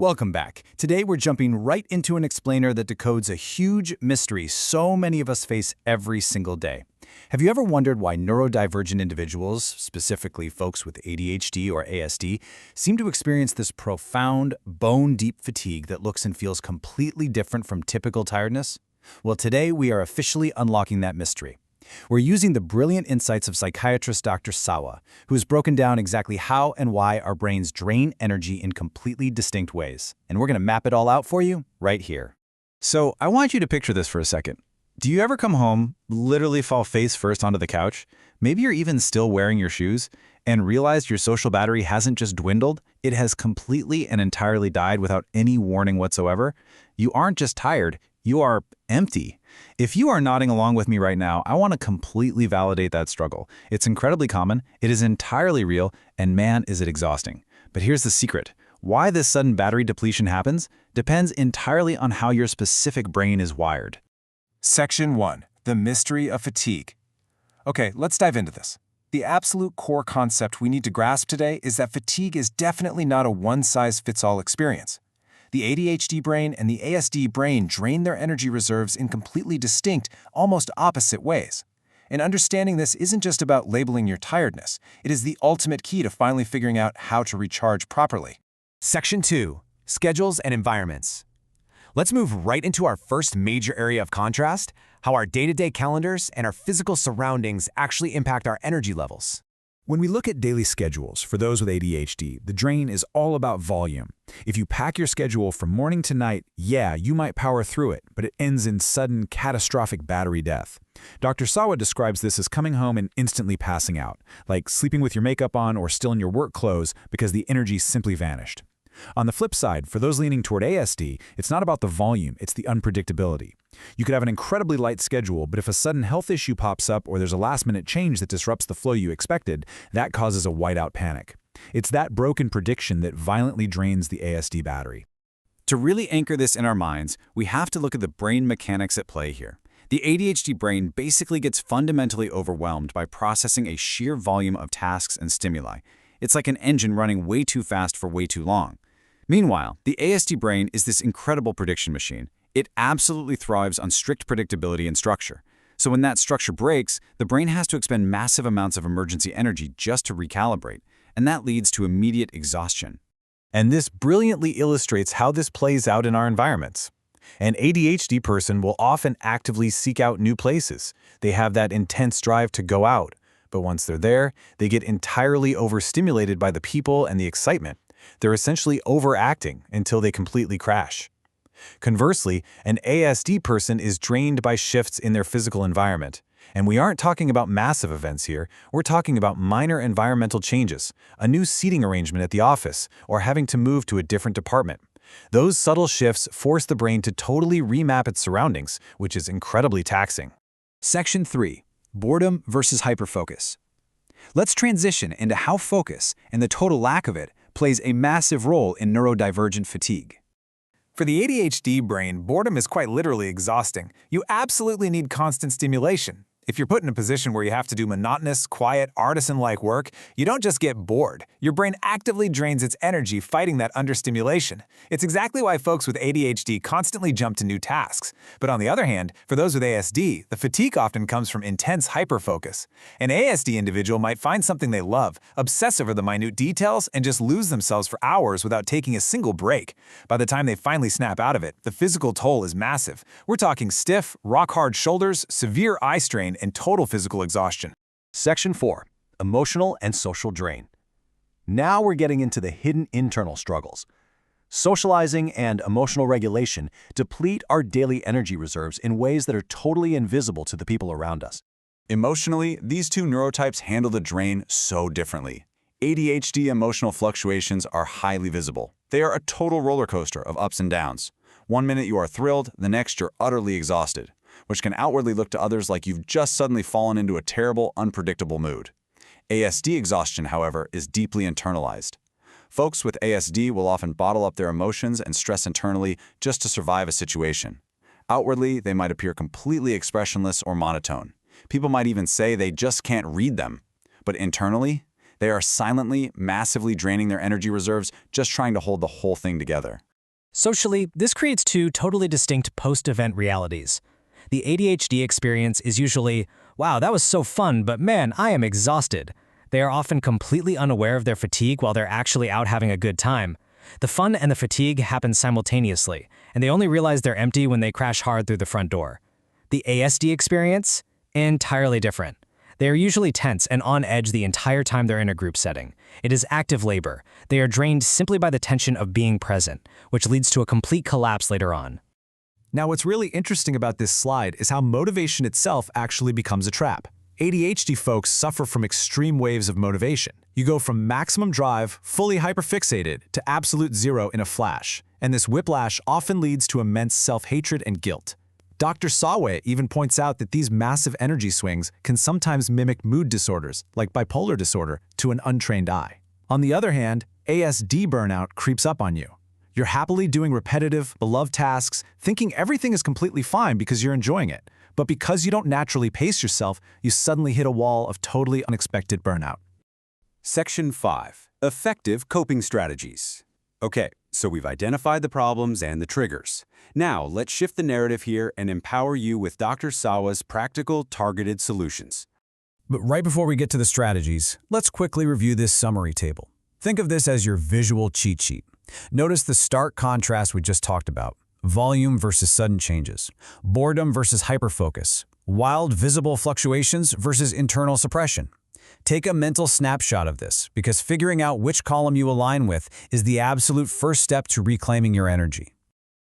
Welcome back. Today we're jumping right into an explainer that decodes a huge mystery so many of us face every single day. Have you ever wondered why neurodivergent individuals, specifically folks with ADHD or ASD, seem to experience this profound, bone-deep fatigue that looks and feels completely different from typical tiredness? Well, today we are officially unlocking that mystery. We're using the brilliant insights of psychiatrist Dr. Sawa, who has broken down exactly how and why our brains drain energy in completely distinct ways. And we're going to map it all out for you right here. So I want you to picture this for a second. Do you ever come home, literally fall face first onto the couch? Maybe you're even still wearing your shoes and realize your social battery hasn't just dwindled, it has completely and entirely died without any warning whatsoever? You aren't just tired, you are empty. If you are nodding along with me right now, I want to completely validate that struggle. It's incredibly common, it is entirely real, and man, is it exhausting. But here's the secret. Why this sudden battery depletion happens depends entirely on how your specific brain is wired. Section 1. The Mystery of Fatigue. Okay, let's dive into this. The absolute core concept we need to grasp today is that fatigue is definitely not a one-size-fits-all experience. The ADHD brain and the ASD brain drain their energy reserves in completely distinct, almost opposite ways. And understanding this isn't just about labeling your tiredness. It is the ultimate key to finally figuring out how to recharge properly. Section 2. Schedules and environments. Let's move right into our first major area of contrast, how our day-to-day calendars and our physical surroundings actually impact our energy levels. When we look at daily schedules, for those with ADHD, the drain is all about volume. If you pack your schedule from morning to night, yeah, you might power through it, but it ends in sudden, catastrophic battery death. Dr. Sawa describes this as coming home and instantly passing out, like sleeping with your makeup on or still in your work clothes because the energy simply vanished. On the flip side, for those leaning toward ASD, it's not about the volume, it's the unpredictability. You could have an incredibly light schedule, but if a sudden health issue pops up or there's a last-minute change that disrupts the flow you expected, that causes a whiteout panic. It's that broken prediction that violently drains the ASD battery. To really anchor this in our minds, we have to look at the brain mechanics at play here. The ADHD brain basically gets fundamentally overwhelmed by processing a sheer volume of tasks and stimuli. It's like an engine running way too fast for way too long. Meanwhile, the ASD brain is this incredible prediction machine. It absolutely thrives on strict predictability and structure. So when that structure breaks, the brain has to expend massive amounts of emergency energy just to recalibrate, and that leads to immediate exhaustion. And this brilliantly illustrates how this plays out in our environments. An ADHD person will often actively seek out new places. They have that intense drive to go out. But once they're there, they get entirely overstimulated by the people and the excitement. They're essentially overacting until they completely crash. Conversely, an ASD person is drained by shifts in their physical environment. And we aren't talking about massive events here, we're talking about minor environmental changes, a new seating arrangement at the office, or having to move to a different department. Those subtle shifts force the brain to totally remap its surroundings, which is incredibly taxing. Section 3. Boredom versus hyperfocus. Let's transition into how focus, and the total lack of it, plays a massive role in neurodivergent fatigue. For the ADHD brain, boredom is quite literally exhausting. You absolutely need constant stimulation. If you're put in a position where you have to do monotonous, quiet, artisan-like work, you don't just get bored. Your brain actively drains its energy fighting that understimulation. It's exactly why folks with ADHD constantly jump to new tasks. But on the other hand, for those with ASD, the fatigue often comes from intense hyperfocus. An ASD individual might find something they love, obsess over the minute details, and just lose themselves for hours without taking a single break. By the time they finally snap out of it, the physical toll is massive. We're talking stiff, rock-hard shoulders, severe eye strain, and total physical exhaustion. Section 4. Emotional and social drain. Now we're getting into the hidden internal struggles. Socializing and emotional regulation deplete our daily energy reserves in ways that are totally invisible to the people around us. Emotionally, these two neurotypes handle the drain so differently. ADHD emotional fluctuations are highly visible. They are a total roller coaster of ups and downs. One minute you are thrilled, the next you're utterly exhausted, which can outwardly look to others like you've just suddenly fallen into a terrible, unpredictable mood. ASD exhaustion, however, is deeply internalized. Folks with ASD will often bottle up their emotions and stress internally just to survive a situation. Outwardly, they might appear completely expressionless or monotone. People might even say they just can't read them. But internally, they are silently, massively draining their energy reserves just trying to hold the whole thing together. Socially, this creates two totally distinct post-event realities. The ADHD experience is usually, wow, that was so fun, but man, I am exhausted. They are often completely unaware of their fatigue while they're actually out having a good time. The fun and the fatigue happen simultaneously, and they only realize they're empty when they crash hard through the front door. The ASD experience? Entirely different. They are usually tense and on edge the entire time they're in a group setting. It is active labor. They are drained simply by the tension of being present, which leads to a complete collapse later on. Now, what's really interesting about this slide is how motivation itself actually becomes a trap. ADHD folks suffer from extreme waves of motivation. You go from maximum drive, fully hyperfixated, to absolute zero in a flash, and this whiplash often leads to immense self-hatred and guilt. Dr. Sawe even points out that these massive energy swings can sometimes mimic mood disorders, like bipolar disorder, to an untrained eye. On the other hand, ASD burnout creeps up on you. You're happily doing repetitive, beloved tasks, thinking everything is completely fine because you're enjoying it. But because you don't naturally pace yourself, you suddenly hit a wall of totally unexpected burnout. Section 5. Effective coping strategies. Okay, so we've identified the problems and the triggers. Now, let's shift the narrative here and empower you with Dr. Sawa's practical, targeted solutions. But right before we get to the strategies, let's quickly review this summary table. Think of this as your visual cheat sheet. Notice the stark contrast we just talked about. Volume versus sudden changes. Boredom versus hyperfocus. Wild, visible fluctuations versus internal suppression. Take a mental snapshot of this, because figuring out which column you align with is the absolute first step to reclaiming your energy.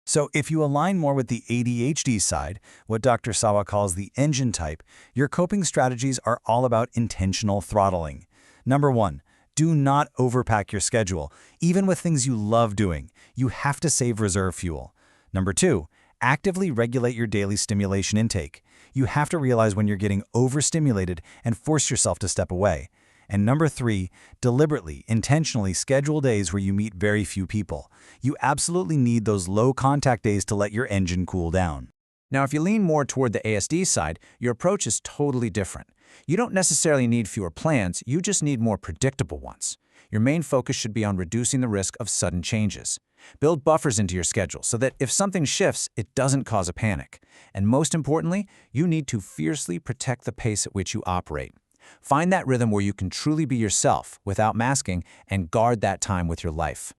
So if you align more with the ADHD side, what Dr. Sawa calls the engine type, your coping strategies are all about intentional throttling. Number 1, do not overpack your schedule. Even with things you love doing, you have to save reserve fuel. Number 2, actively regulate your daily stimulation intake. You have to realize when you're getting overstimulated and force yourself to step away. And number 3, deliberately, intentionally schedule days where you meet very few people. You absolutely need those low-contact days to let your engine cool down. Now, if you lean more toward the ASD side, your approach is totally different. You don't necessarily need fewer plans, you just need more predictable ones. Your main focus should be on reducing the risk of sudden changes. Build buffers into your schedule so that if something shifts, it doesn't cause a panic. And most importantly, you need to fiercely protect the pace at which you operate. Find that rhythm where you can truly be yourself without masking and guard that time with your life.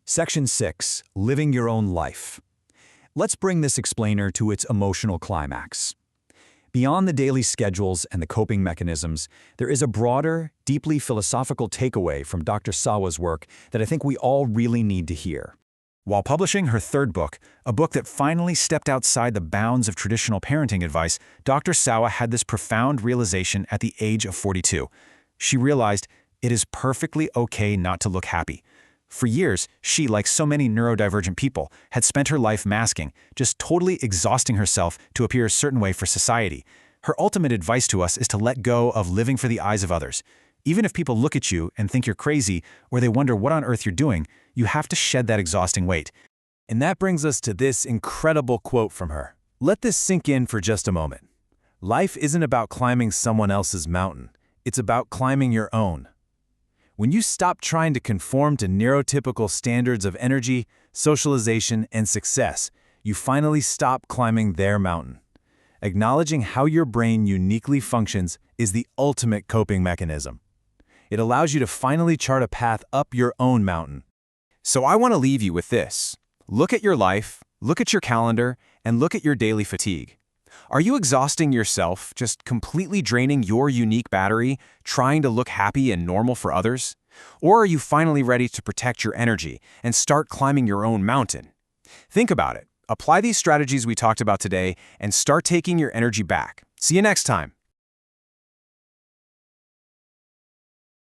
Section 6. Living your own life. Let's bring this explainer to its emotional climax. Beyond the daily schedules and the coping mechanisms, there is a broader, deeply philosophical takeaway from Dr. Sawa's work that I think we all really need to hear. While publishing her third book, a book that finally stepped outside the bounds of traditional parenting advice, Dr. Sawa had this profound realization at the age of 42. She realized it is perfectly okay not to look happy. For years, she, like so many neurodivergent people, had spent her life masking, just totally exhausting herself to appear a certain way for society. Her ultimate advice to us is to let go of living for the eyes of others. Even if people look at you and think you're crazy, or they wonder what on earth you're doing, you have to shed that exhausting weight. And that brings us to this incredible quote from her. Let this sink in for just a moment. Life isn't about climbing someone else's mountain. It's about climbing your own. When you stop trying to conform to neurotypical standards of energy, socialization, and success, you finally stop climbing their mountain. Acknowledging how your brain uniquely functions is the ultimate coping mechanism. It allows you to finally chart a path up your own mountain. So I want to leave you with this. Look at your life, look at your calendar, and look at your daily fatigue. Are you exhausting yourself, just completely draining your unique battery, trying to look happy and normal for others? Or are you finally ready to protect your energy and start climbing your own mountain? Think about it. Apply these strategies we talked about today and start taking your energy back. See you next time.